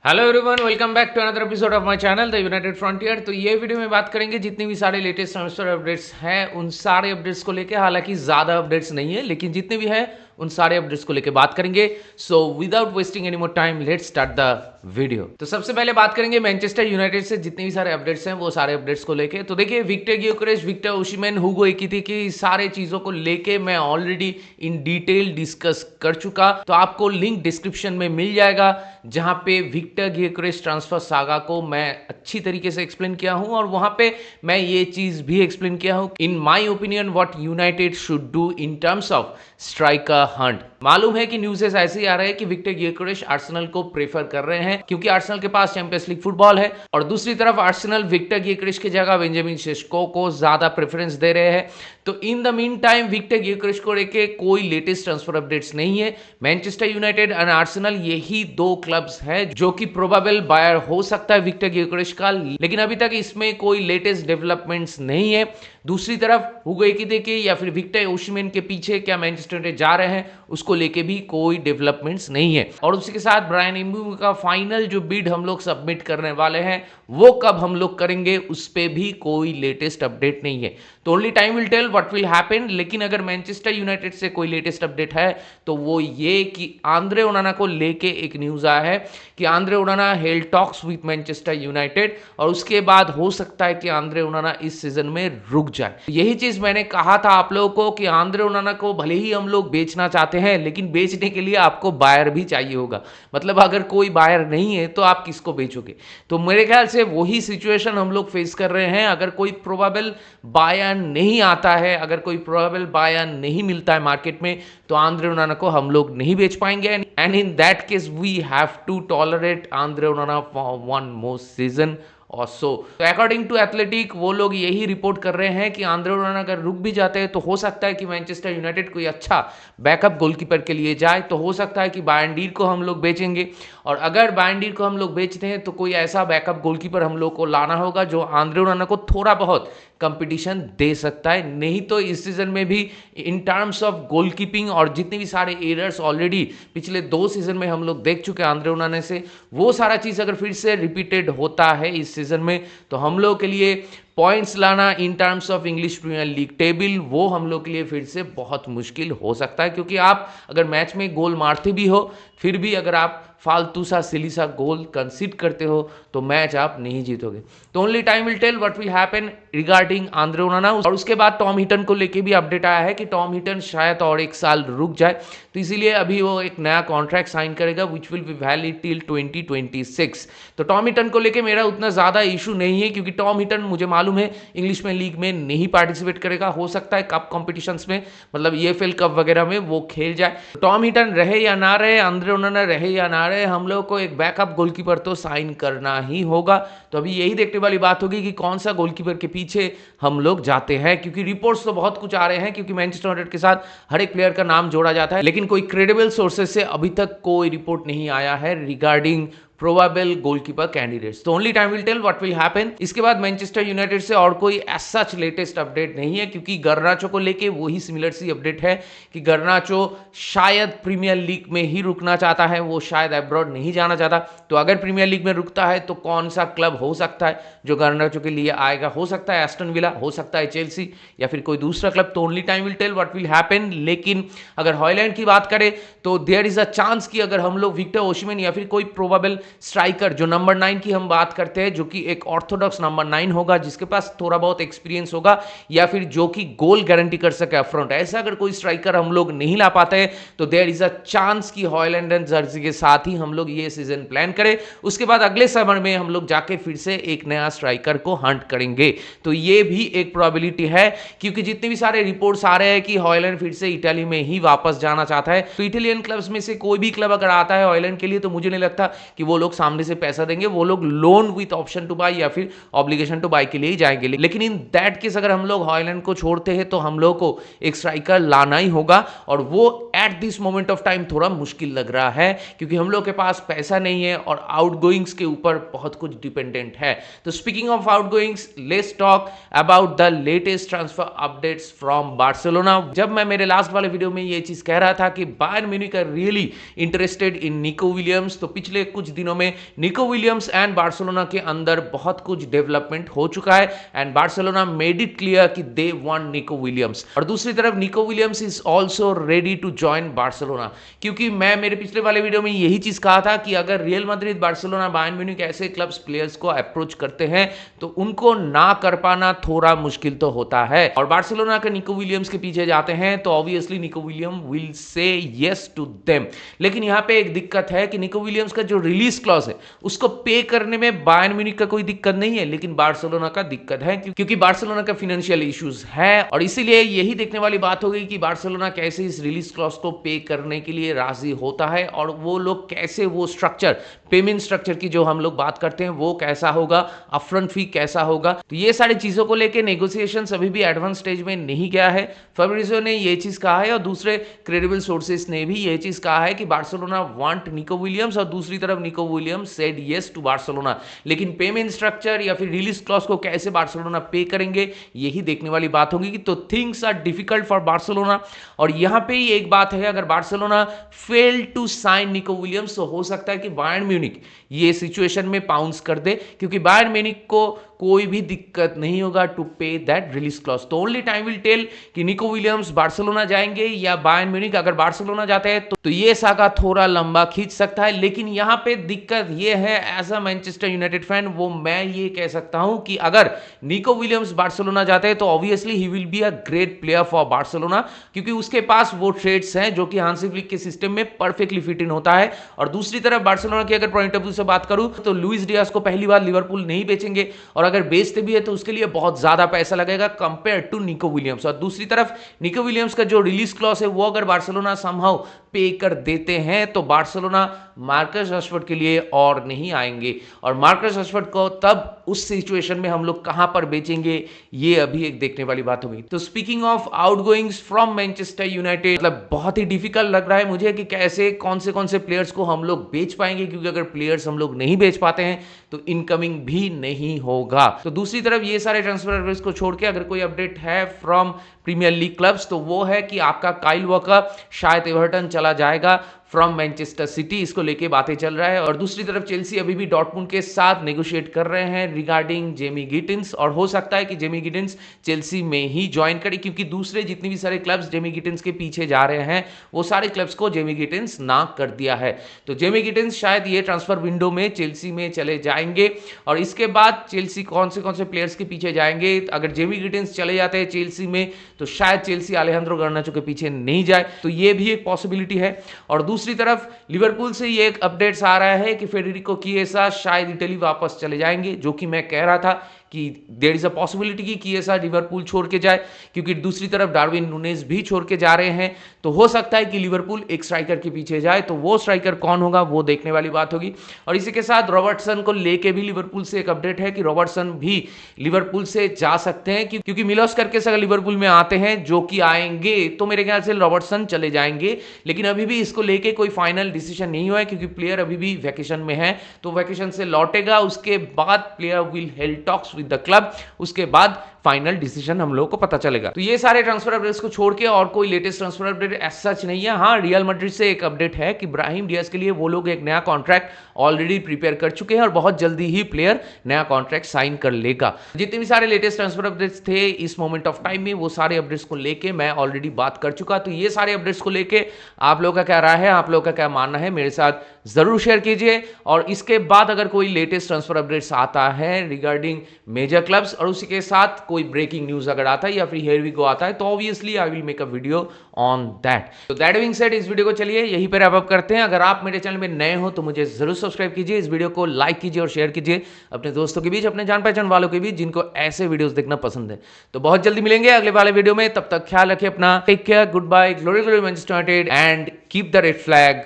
Hello everyone, welcome back to another episode of my channel the United Frontier. तो ये video में बात करेंगे जितनी भी सारे लेटेस्ट ट्रांसफर अपडेट्स हैं उन सारे अपडेट्स को लेके। हालांकि ज़्यादा अपडेट्स नहीं है लेकिन जितने भी हैं उन सारे अपडेट्स को लेके बात करेंगे। So without wasting any more time let's start the video. तो सबसे पहले बात करेंगे मैनचेस्टर यूनाइटेड से जितने भी सारे अपडेट्स हैं वो सारे अपडेट्स को लेके। तो देखिए, Victor Gyokeres, Victor Osimhen, Hugo Ekitike, सारे चीज़ों को लेके मैं ऑलरेडी इन डिटेल डिस्कस कर चुका। तो आपको लिंक डिस्क्रिप्शन में मिल जाएगा जहां पे विक्टर ग्योकेरेस ट्रांसफर सागा को मैं अच्छी तरीके से एक्सप्लेन किया हूं और वहां पे मैं ये चीज भी एक्सप्लेन किया हूं in my opinion what United should do in terms of striker Hunt. मालूम है कि न्यूज़ ऐसे ही आ रहे हैं कि विक्टर ग्योकेरेस आर्सेनल को प्रेफर कर रहे हैं क्योंकि आर्सेनल के पास चैंपियंस लीग फुटबॉल है और दूसरी तरफ आर्सेनल विक्टर ग्योकेरेस की जगह बेंजामिन शेस्को को ज्यादा प्रेफरेंस दे रहे हैं। तो in the mean time Viktor Gyokeres को लेके कोई लेटेस्ट ट्रांसफर अपडेट्स नहीं है। मैनचेस्टर यूनाइटेड एंड आर्सेनल यही दो क्लब्स हैं जो कि प्रोबेबल बायर हो सकता है विक्टर ग्योकेरेस का, लेकिन अभी तक इसमें कोई लेटेस्ट डेवलपमेंट्स नहीं है। दूसरी तरफ हुगो एकिटिके या फिर विक्टर ओसिमेन के पीछे क्या मैनचेस्टर यूनाइटेड जा रहे हैं उसको लेके भी कोई डेवलपमेंट्स नहीं है। और उसी के साथ ब्रायन एम्बुमो का फाइनल जो बिड हम लोग सबमिट करने वाले हैं वो कब हम लोग करेंगे उस पे भी कोई लेटेस्ट अपडेट नहीं है। तो only time will tell what will happen. लेकिन अगर मैनचेस्टर यूनाइटेड से कोई लेटेस्ट अपडेट है तो वो ये कि आंद्रे ओनाना को लेके एक न्यूज आया है कि Andre ओनाना held talks with Manchester United और उसके बाद हो सकता है कि आंद्रे ओनाना इस सीजन में रुक जाए। यही चीज मैंने कहा था आप लोगों को कि आंद्रे ओनाना को भले ही हम लोग बेचना चाहते हैं लेकिन बेचने के लिए आपको बायर भी चाहिए होगा। मतलब अगर कोई बायर नहीं है तो आप किसको बेचोगे। तो मेरे ख्याल से वही सिचुएशन हम लोग फेस कर रहे हैं। अगर कोई प्रोबेबल बायर नहीं आता है, अगर कोई प्रोबेबल बायर नहीं मिलता है मार्केट में तो आंद्रे ओनाना को हम लोग नहीं बेच पाएंगे and in that case we have to tolerate Andre Onana for one more season और सो अकॉर्डिंग टू एथलेटिक वो लोग यही रिपोर्ट कर रहे हैं कि आंद्रे ओनाना अगर रुक भी जाते हैं तो हो सकता है कि मैनचेस्टर यूनाइटेड कोई अच्छा बैकअप गोलकीपर के लिए जाए। तो हो सकता है कि बायर्न डीर को हम लोग बेचेंगे और अगर बायर्न डीर को हम लोग बेचते हैं तो कोई ऐसा बैकअप गोलकीपर हम लोग को लाना होगा जो आंद्रे ओनाना को थोड़ा बहुत कंपटीशन दे सकता है। नहीं तो इस सीजन में भी इन टर्म्स ऑफ गोलकीपिंग और जितने भी सारे एरर्स ऑलरेडी पिछले 2 सीजन में हम लोग देख चुके हैं आंद्रे ओनाना से, वो सारा चीज अगर फिर से रिपीटेड होता है इस सीजन में तो हम लोग के लिए पॉइंट्स लाना in terms of English Premier League table वो हम लोग के लिए फिर से बहुत मुश्किल हो सकता है। क्योंकि आप अगर मैच में गोल मारते भी हो फिर भी अगर आप फालतू सा सिली सा गोल कंसीड करते हो तो मैच आप नहीं जीतोगे। तो only time will tell what will happen regarding Andre Onana. और उसके बाद टॉम हिटन को लेके भी अपडेट आया है कि टॉम हिटन शायद और एक साल रुक जाए तो इसीलिए अभी वो एक नया कॉन्ट्रैक्ट साइन करेगा which will be valid till 2026। तो टॉम हिटन को लेके मेरा उतना ज़्यादा इशू नहीं है क्योंकि टॉम हिटन मुझे मालूम है इंग्लिश में लीग में नहीं पार्टिसिपेट करेगा। हो सकता है कप कॉम्पिटिशन्स में मतलब EFL कप वगैरह में वो खेल जाए। टॉम हिटन रहे या ना रहे, आंद्रे ओनाना रहे या ना रहे, हम लोग को एक बैकअप गोलकीपर तो साइन करना ही होगा। तो अभी यही देखने वाली बात होगी कि कौन सा गोलकीपर के पीछे हम लोग जाते हैं क्योंकि रिपोर्ट्स तो बहुत कुछ आ रहे हैं क्योंकि मैनचेस्टर यूनाइटेड के साथ हर एक प्लेयर का नाम जोड़ा जाता है लेकिन कोई क्रेडिबल सोर्सेज से अभी तक कोई रिपोर्ट नहीं आया है रिगार्डिंग प्रोबेबल गोलकीपर कैंडिडेट्स। तो only time will tell what will happen. इसके बाद मैनचेस्टर यूनाइटेड से और कोई एज सच लेटेस्ट अपडेट नहीं है क्योंकि गर्नाचो को लेके वही सिमिलर सी अपडेट है कि गर्नाचो शायद प्रीमियर लीग में ही रुकना चाहता है, वो शायद अब्रॉड नहीं जाना चाहता। तो अगर प्रीमियर लीग में रुकता है तो कौन सा क्लब हो सकता है जो गर्नाचो के लिए आएगा। हो सकता है एस्टन विला, हो सकता है चेल्सी या फिर कोई दूसरा क्लब। तो only time will tell what will happen. लेकिन अगर हॉयलैंड की बात करें तो देयर इज अ चांस कि अगर हम लोग विक्टर ओसिमेन या फिर कोई प्रोबेबल स्ट्राइकर जो नंबर 9 की हम बात करते हैं जो कि एक ऑर्थोडॉक्स नंबर 9 होगा जिसके पास थोड़ा बहुत एक्सपीरियंस होगा या फिर जो कि गोल गारंटी कर सके अपफ्रंट, ऐसा अगर कोई स्ट्राइकर हम लोग नहीं ला पाते हैं तो देयर इज अ चांस कि हॉयलैंड एंड जर्सी के साथ ही हम लोग ये सीजन प्लान करें। उसके बाद अगले समर में हम लोग जाके फिर से एक नया स्ट्राइकर को हंट करेंगे। तो ये भी एक प्रोबेबिलिटी है क्योंकि जितने भी सारे रिपोर्ट्स आ रहे हैं कि हॉयलैंड फिर से इटली में ही वापस जाना चाहता है। तो इटालियन क्लब्स में से कोई भी क्लब अगर आता है हॉयलैंड के लिए तो मुझे नहीं लगता कि वो लोग सामने से पैसा देंगे, वो लोग loan with option to buy या फिर ऑब्लिगेशन टू बाय के लिए ही जाएंगे। लेकिन इन दैट केस अगर हम लोग हॉयलैंड को छोड़ते हैं तो हम लोग को एक स्ट्राइकर लाना ही होगा और वो at this moment of time थोड़ा मुश्किल लग रहा है क्योंकि हम लोग के पास पैसा नहीं है और आउटगोइंग्स के ऊपर बहुत कुछ डिपेंडेंट है। तो speaking of आउटगोइंग्स, let's talk about the latest transfer updates from Barcelona. जब मैं मेरे लास्ट वाले वीडियो में ये चीज कह रहा था कि Bayern Munich are really interested in Nico Williams तो पिछले कुछ दिनों दिनों में निको विलियम्स एंड बार्सिलोना के अंदर बहुत कुछ डेवलपमेंट हो चुका है and Barcelona made it clear कि दे वांट निको विलियम्स। और दूसरी तरफ Nico Williams is also ready to join Barcelona, क्योंकि मैं मेरे पिछले वाले वीडियो में यही चीज कहा था कि अगर real Madrid, Barcelona, Bayern Munich ऐसे क्लब्स प्लेयर्स को अप्रोच करते हैं तो उनको ना कर पाना थोड़ा मुश्किल तो होता है। और बार्सिलोना के निको विलियम्स के पीछे जाते हैं तो obviously Nico William will say yes to them. लेकिन यहां पे एक दिक्कत है कि निको विलियम्स का जो रिलीज क्लॉज है उसको पे करने में बायर्न म्यूनिख का कोई दिक्कत नहीं है, लेकिन बार्सिलोना का दिक्कत है, क्योंकि बार्सिलोना का फाइनेंशियल इश्यूज है। और इसीलिए यही देखने वाली बात होगी कि बार्सिलोना कैसे इस रिलीज क्लॉज को पे करने के लिए राजी होता है और वो लोग कैसे वो स्ट्रक्चर, पेमेंट स्ट्रक्चर की जो हम लोग बात करते हैं वो कैसा होगा, अपफ्रंट फी कैसा होगा। तो ये सारी चीजों को लेकर नेगोशिएशन अभी भी एडवांस स्टेज में नहीं गया है। फैब्रिजियो ने ये चीज कहा है और दूसरे क्रेडिबल सोर्सेस ने भी ये चीज कहा है कि बार्सिलोना वांट निको विलियम्स, और दूसरी तरफ Nico Williams said yes to Barcelona. लेकिन पेमेंट स्ट्रक्चर या फिर रिलीज क्लॉज को कैसे बार्सिलोना पे करेंगे यही देखने वाली बात होगी। तो things are difficult for Barcelona. और यहां पे ही एक बात है, अगर Barcelona fail to sign Nico Williams तो हो सकता है कि बायर्न म्यूनिख ये सिचुएशन में पाउंस कर दे, क्योंकि बायर्न म्यूनिख को कोई भी दिक्कत नहीं होगा टू पे दैट रिलीज क्लॉज। तो ओनली टाइम विल टेल कि निको विलियम्स बार्सिलोना जाएंगे या बायर्न म्यूनिख। अगर बार्सिलोना जाते हैं तो ये सागा थोड़ा लंबा खींच सकता है। लेकिन यहां पे दिक्कत ये है, as a Manchester United fan वो मैं ये कह सकता हूं कि अगर निको विलियम्स बार्सिलोना जाते हैं तो obviously he will be a great player for Barcelona, क्योंकि उसके पास वो ट्रेड्स हैं जो कि हांसी फ्लिक के सिस्टम में परफेक्टली फिट इन होता है। और दूसरी तरफ बार्सिलोना की अगर पॉइंट ऑफ व्यू से बात करूं तो लुइस डियाज को पहली बार लिवरपूल नहीं बेचेंगे, और अगर बेचते भी है तो उसके लिए बहुत ज्यादा पैसा लगेगा कंपेयर टू निको विलियम्स। और दूसरी तरफ निको विलियम्स का जो रिलीज क्लॉज है वो अगर बार्सिलोना समहाउ पे कर देते हैं तो बार्सिलोना मार्कस राशफोर्ड के लिए और नहीं आएंगे, और मार्कस राशफोर्ड को तब उस सिचुएशन में हम लोग कहां पर बेचेंगे ये अभी एक देखने वाली बात होगी। तो speaking of आउटगोइंग्स from Manchester United, मतलब बहुत ही डिफिकल्ट लग रहा है मुझे कि कैसे कौन से प्लेयर्स को हम लोग बेच पाएंगे, क्योंकि अगर प्लेयर्स हम लोग नहीं बेच पाते हैं तो इनकमिंग भी नहीं होगा। तो दूसरी तरफ ये सारे ट्रांसफर को छोड़ के अगर कोई अपडेट है फ्रॉम प्रीमियर लीग क्लब्स तो वो है कि आपका काइल वॉकर शायद एवर्टन चला जाएगा फ्रॉम मैनचेस्टर सिटी, इसको लेके बातें चल रहा है। और दूसरी तरफ चेल्सी अभी भी डॉर्टमुंड के साथ नेगोशिएट कर रहे हैं रिगार्डिंग जेमी गिटिंस, और हो सकता है कि जेमी गिटिंस चेल्सी में ही ज्वाइन करे, क्योंकि दूसरे जितने भी सारे क्लब्स जेमी गिटिंस के पीछे जा रहे हैं वो सारे क्लब्स को जेमी गिटिंस ना कर दिया है। तो जेमी गिटिंस शायद ये ट्रांसफर विंडो में चेल्सी में चले जाएंगे। और इसके बाद चेल्सी कौन से प्लेयर्स के पीछे जाएंगे, अगर जेमी गिटिंस चले जाते हैं चेल्सी में तो शायद चेल्सी अलेहांद्रो गार्नाचो के पीछे नहीं जाए, तो ये भी एक पॉसिबिलिटी है। और दूसरी तरफ लिवरपूल से ये एक अपडेट्स आ रहा है कि फेडेरिको किएसा शायद इटली वापस चले जाएंगे, जो कि मैं कह रहा था कि देयर इज अ पॉसिबिलिटी कि किएसा लिवरपूल छोड़ के जाए, क्योंकि दूसरी तरफ डार्विन नूनेज भी छोड़ के जा रहे हैं। तो हो सकता है कि लिवरपूल एक स्ट्राइकर के पीछे जाए, तो वो स्ट्राइकर कौन होगा वो देखने वाली बात होगी। और इसी के साथ रॉबर्टसन को लेके भी लिवरपूल से एक अपडेट है कि रॉबर्टसन भी लिवरपूल से जा सकते हैं, क्योंकि मिलोस करके अगर लिवरपूल में आते हैं, जो कि आएंगे, तो मेरे ख्याल से रॉबर्टसन चले जाएंगे। लेकिन अभी भी इसको लेके कोई फाइनल डिसीजन नहीं हुआ है, क्योंकि प्लेयर अभी भी वैकेशन में है, तो वैकेशन से लौटेगा, उसके बाद player will held talks with the club, उसके बाद फाइनल डिसीजन हम लोगों को पता चलेगा। तो ये सारे ट्रांसफर अपडेट्स को छोड़ के और कोई latest transfer update as such नहीं है। हाँ, रियल मैड्रिड से एक अपडेट है कि ब्राहिम डियाज के लिए वो लोग एक नया कॉन्ट्रैक्ट ऑलरेडी प्रिपेयर कर चुके हैं और बहुत जल्दी ही प्लेयर नया कॉन्ट्रैक्ट साइन कर लेगा। जितने भी सारे लेटेस्ट ट्रांसफर अपडेट्स थे इस मोमेंट ऑफ टाइम में, वो सारे अपडेट्स को लेके मैं ऑलरेडी बात कर चुका। तो ये सारे अपडेट्स को लेके आप लोगों का क्या राय है, आप लोगों का क्या मानना है, मेरे साथ जरूर शेयर कीजिए। और इसके बाद अगर कोई लेटेस्ट ट्रांसफर अपडेट्स आता है रिगार्डिंग मेजर क्लब्स, और उसी के साथ कोई ब्रेकिंग न्यूज अगर आता है या फिर हियर वी गो आता है, तो obviously I will make a video on that. तो दैट बीइंग सेड, इस वीडियो को चलिए यहीं पर रैप अप करते हैं। अगर आप मेरे चैनल में नए हो तो मुझे जरूर सब्सक्राइब कीजिए, इस वीडियो को लाइक कीजिए और शेयर कीजिए अपने दोस्तों के बीच, अपने जान पहचान वालों के बीच जिनको ऐसे वीडियोस देखना पसंद है। तो बहुत जल्दी मिलेंगे अगले वाले वीडियो में, तब तक ख्याल रखिए अपना, take care, goodbye, glory glory Manchester United and keep the red flag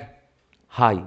high.